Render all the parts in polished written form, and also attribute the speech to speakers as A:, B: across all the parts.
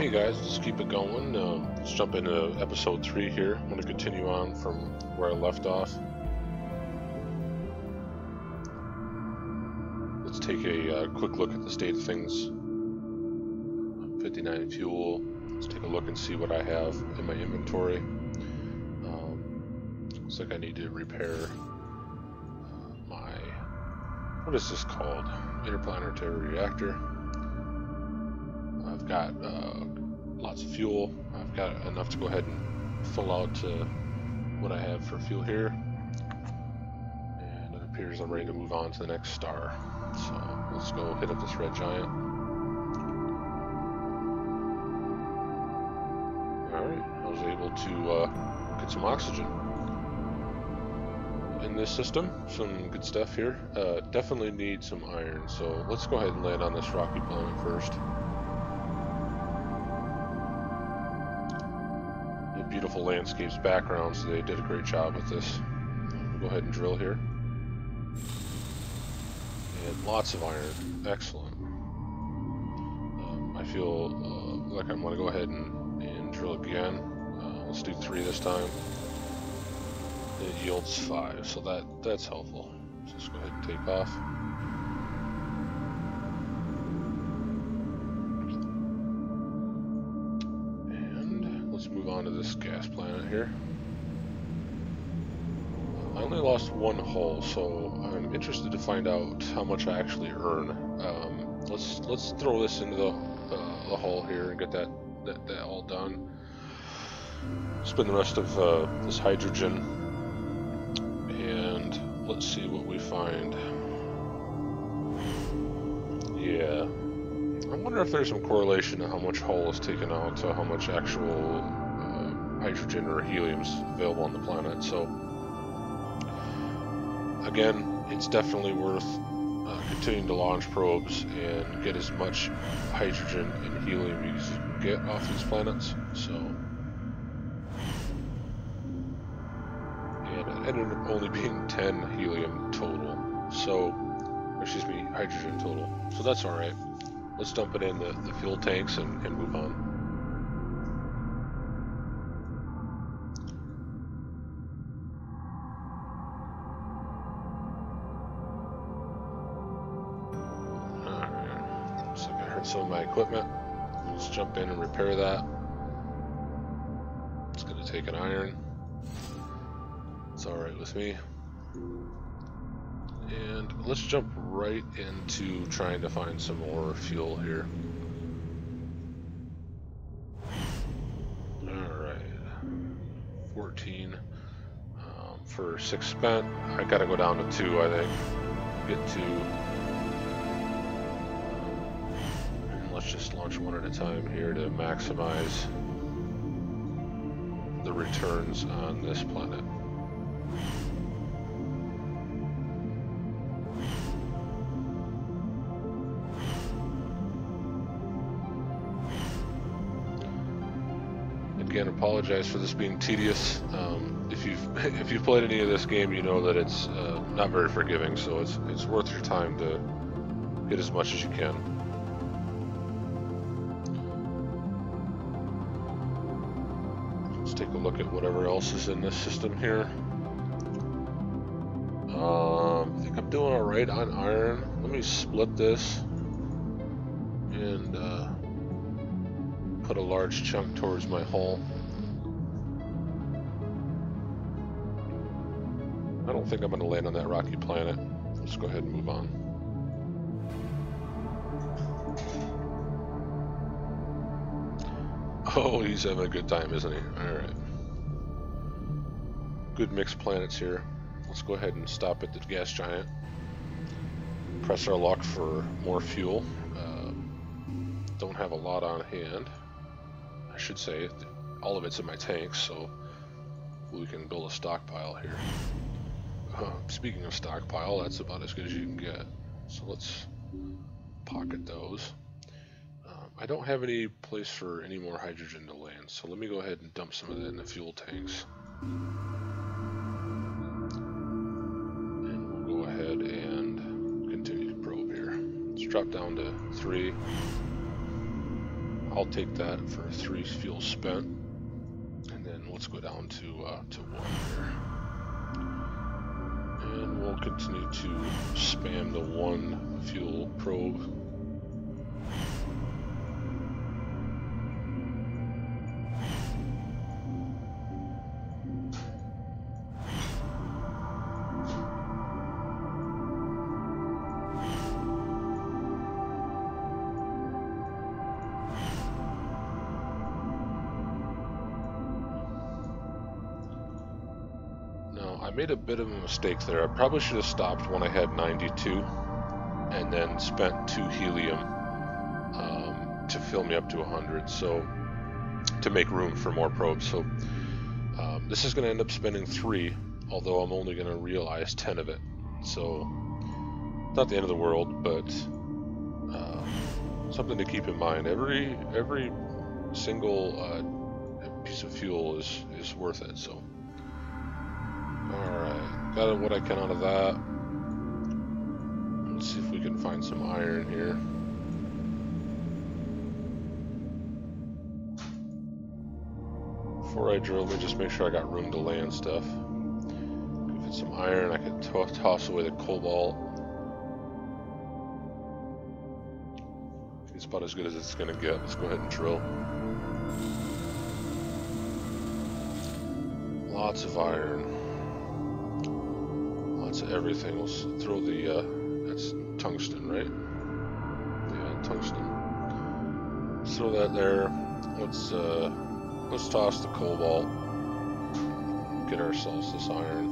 A: Hey guys, let's keep it going. Let's jump into episode 3 here. I'm going to continue on from where I left off. Let's take a quick look at the state of things. 59 fuel. Let's take a look and see what I have in my inventory. Looks like I need to repair my, what is this called? Interplanetary reactor. I've got lots of fuel. I've got enough to go ahead and fill out what I have for fuel here. And it appears I'm ready to move on to the next star. So let's go hit up this red giant. Alright, I was able to get some oxygen in this system. Some good stuff here. Definitely need some iron, so let's go ahead and land on this rocky planet first. Beautiful landscapes background, so they did a great job with this. We'll go ahead and drill here. And lots of iron. Excellent. I feel like I'm going to go ahead and drill again. Let's do 3 this time. It yields 5, so that's helpful. So let's go ahead and take off. Let's move on to this gas planet here. I only lost 1 hull, so I'm interested to find out how much I actually earn. Let's throw this into the hull here and get that all done. Spend the rest of this hydrogen, and let's see what we find. Yeah. I wonder if there's some correlation to how much hull is taken out to how much actual hydrogen or helium is available on the planet. So again, it's definitely worth continuing to launch probes and get as much hydrogen and helium as you can get off these planets. So, and it ended up only being 10 helium total. So, excuse me, hydrogen total. So that's all right. Let's dump it in the fuel tanks and move on. Alright, looks like I heard some of my equipment. Let's jump in and repair that. It's going to take an iron. It's alright with me. And let's jump right into trying to find some more fuel here. Alright. 14 for 6 spent. I gotta go down to 2, I think. Get 2. And let's just launch 1 at a time here to maximize the returns on this planet. Again, apologize for this being tedious. If you've played any of this game, you know that it's not very forgiving. So it's worth your time to get as much as you can. Let's take a look at whatever else is in this system here. I think I'm doing all right on iron. Let me split this and put a large chunk towards my hull. I don't think I'm going to land on that rocky planet. Let's go ahead and move on. Oh, he's having a good time, isn't he? Alright. Good mixed planets here. Let's go ahead and stop at the gas giant. Press our luck for more fuel. Don't have a lot on hand. I should say, all of it's in my tanks, so we can build a stockpile here. Speaking of stockpile, that's about as good as you can get. So let's pocket those. I don't have any place for any more hydrogen to land, so let me go ahead and dump some of that in the fuel tanks. And we'll go ahead and continue to probe here. Let's drop down to 3. I'll take that for 3 fuel spent. And then let's go down to 1 here. And we'll continue to spam the 1 fuel probe. I made a bit of a mistake there. I probably should have stopped when I had 92 and then spent 2 helium to fill me up to 100, so to make room for more probes. So this is going to end up spending 3, although I'm only going to realize 10 of it. So not the end of the world, but something to keep in mind. Every single piece of fuel is worth it. So. Alright, got what I can out of that. Let's see if we can find some iron here. Before I drill, let me just make sure I got room to land stuff. If it's some iron, I can toss away the cobalt. It's about as good as it's going to get. Let's go ahead and drill. Lots of iron. Everything. Let's throw the that's tungsten, right? Yeah, tungsten. Let's throw that there. Let's toss the cobalt. Get ourselves this iron.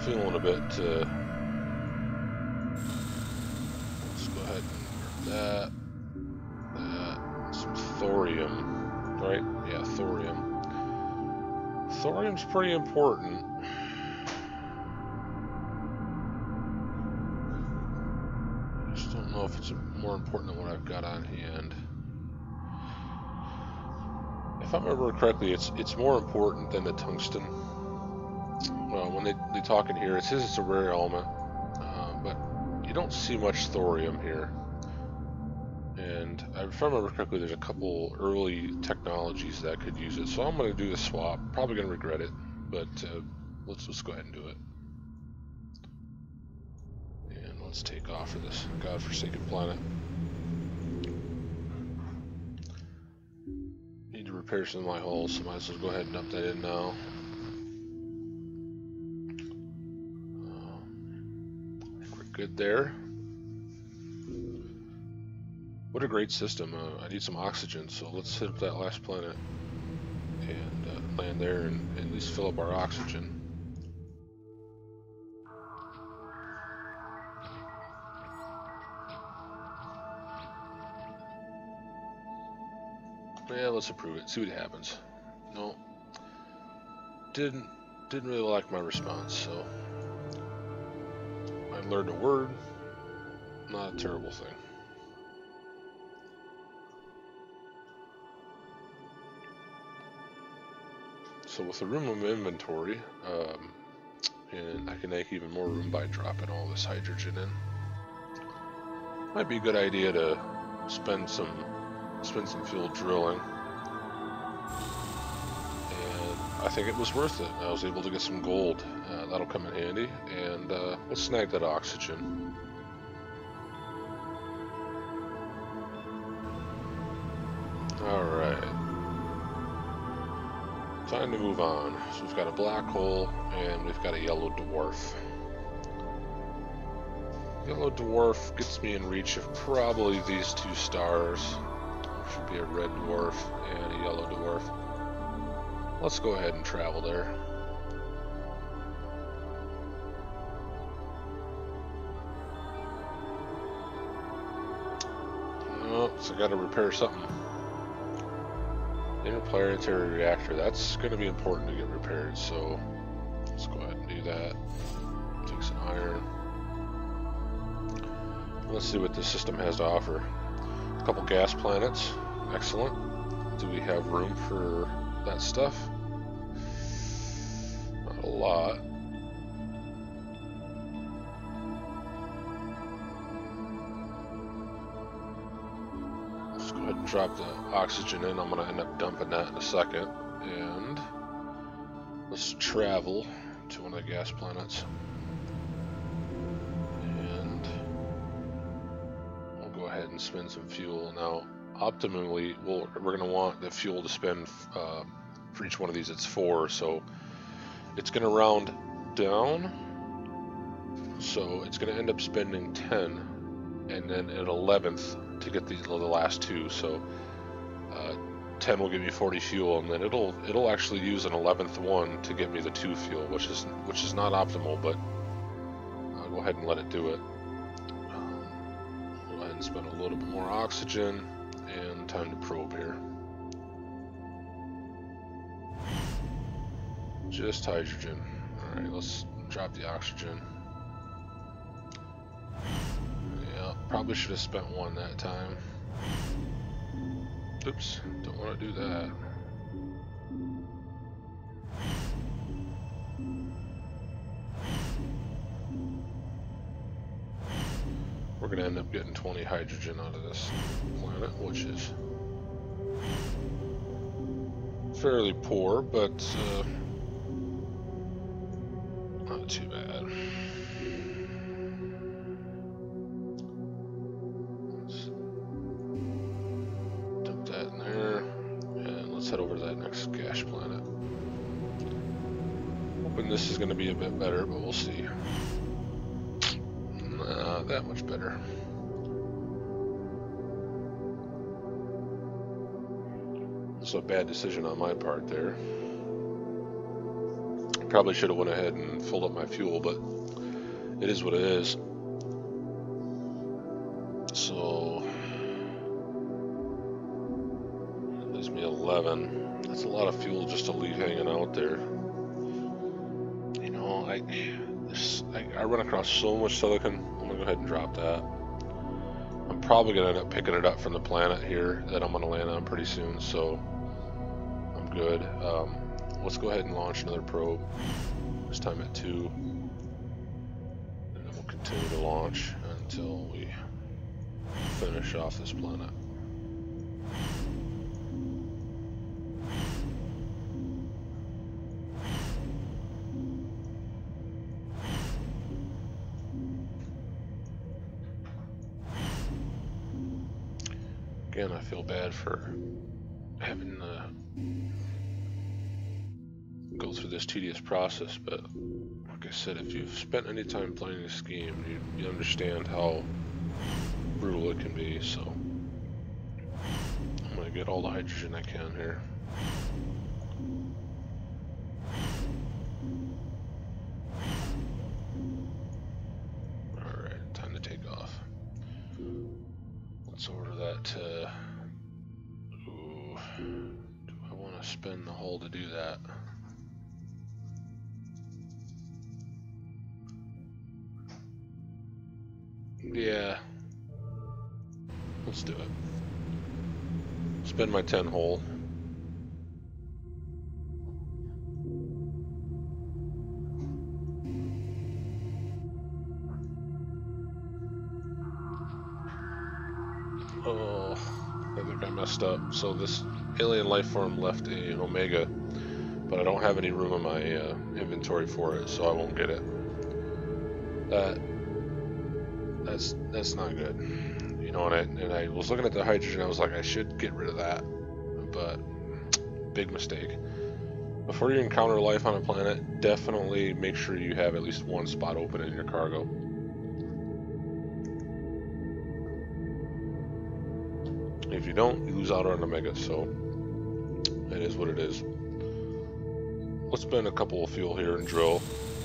A: Feeling a bit. Let's go ahead and grab that. Some thorium, right? Yeah, thorium. Thorium's pretty important. I just don't know if it's more important than what I've got on hand. If I remember correctly, it's more important than the tungsten. When they talk in here, it says it's a rare element, but you don't see much thorium here. And if I remember correctly, there's a couple early technologies that could use it. So I'm going to do the swap. Probably going to regret it, but let's just go ahead and do it. And let's take off for this godforsaken planet. Need to repair some of my hulls, so might as well go ahead and dump that in now. I think we're good there. What a great system. I need some oxygen, so let's hit up that last planet and land there and at least fill up our oxygen. Yeah, let's approve it, see what happens. No, didn't really like my response, so I learned a word, not a terrible thing. So with the room of inventory, and I can make even more room by dropping all this hydrogen in. Might be a good idea to spend some fuel drilling. And I think it was worth it. I was able to get some gold. That'll come in handy. And let's snag that oxygen. Alright. Time to move on. So we've got a black hole and we've got a yellow dwarf. Yellow dwarf gets me in reach of probably these 2 stars. There should be a red dwarf and a yellow dwarf. Let's go ahead and travel there. Oh, so I gotta repair something. Interplanetary reactor, that's going to be important to get repaired, so let's go ahead and do that. Take some iron. Let's see what this system has to offer. A couple gas planets, excellent. Do we have room for that stuff? Not a lot. Let's go ahead and drop the oxygen in. I'm going to end up dumping that in a second. And let's travel to one of the gas planets. And we'll go ahead and spend some fuel. Now, optimally, we're going to want the fuel to spend for each one of these. It's 4, so it's going to round down. So it's going to end up spending 10, and then an 11th to get the last 2. So 10 will give you 40 fuel, and then it'll actually use an 11th one to get me the 2 fuel, which is not optimal, but I'll go ahead and let it do it. Go ahead and spend a little bit more oxygen, and time to probe here. Just hydrogen. All right, let's drop the oxygen. Yeah, probably should have spent 1 that time. Oops, don't want to do that. We're going to end up getting 20 hydrogen out of this planet, which is fairly poor, but not too bad. Let's dump that in there, and let's head over to that next gas planet. Hoping this is going to be a bit better, but we'll see. Not that much better. So a bad decision on my part there. Probably should have went ahead and filled up my fuel, but it is what it is. So that leaves me 11. That's a lot of fuel just to leave hanging out there. You know, I run across so much silicon. I'm gonna go ahead and drop that. I'm probably gonna end up picking it up from the planet here that I'm gonna land on pretty soon, so I'm good. Let's go ahead and launch another probe, this time at 2, and then we'll continue to launch until we finish off this planet. Again, I feel bad for having to go through this tedious process, but like I said, if you've spent any time playing this game, you understand how brutal it can be. So I'm gonna get all the hydrogen I can here. Alright, time to take off. Let's order that. Ooh, do I want to spend the hull to do that? Yeah, let's do it. Spend my 10 hull. Oh, I think I messed up. So this alien life form left an Omega, but I don't have any room in my inventory for it, so I won't get it. That's not good. You know, and I was looking at the hydrogen, I was like, I should get rid of that, but big mistake. Before you encounter life on a planet, definitely make sure you have at least 1 spot open in your cargo. If you don't, you lose out on Omega, so it is what it is. Let's spend a couple of fuel here and drill.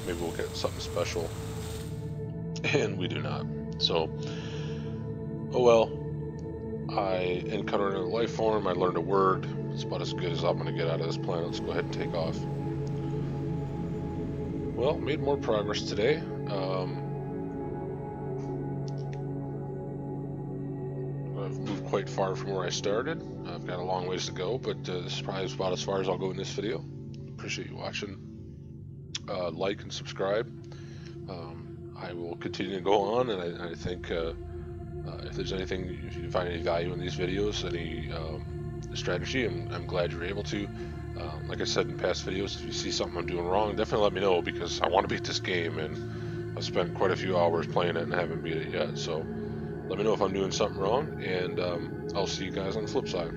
A: Maybe we'll get something special. And we do not. So, oh well. I encountered another life form, I learned a word. It's about as good as I'm going to get out of this planet. Let's go ahead and take off. Well, made more progress today. I've moved quite far from where I started. I've got a long ways to go, but this is probably about as far as I'll go in this video. Appreciate you watching. Like and subscribe. I will continue to go on, and I think If there's anything, if you find any value in these videos, any strategy, I'm glad you're able to. Like I said in past videos, if you see something I'm doing wrong, definitely let me know, because I want to beat this game, and I've spent quite a few hours playing it and haven't beat it yet. So let me know if I'm doing something wrong, and I'll see you guys on the flip side.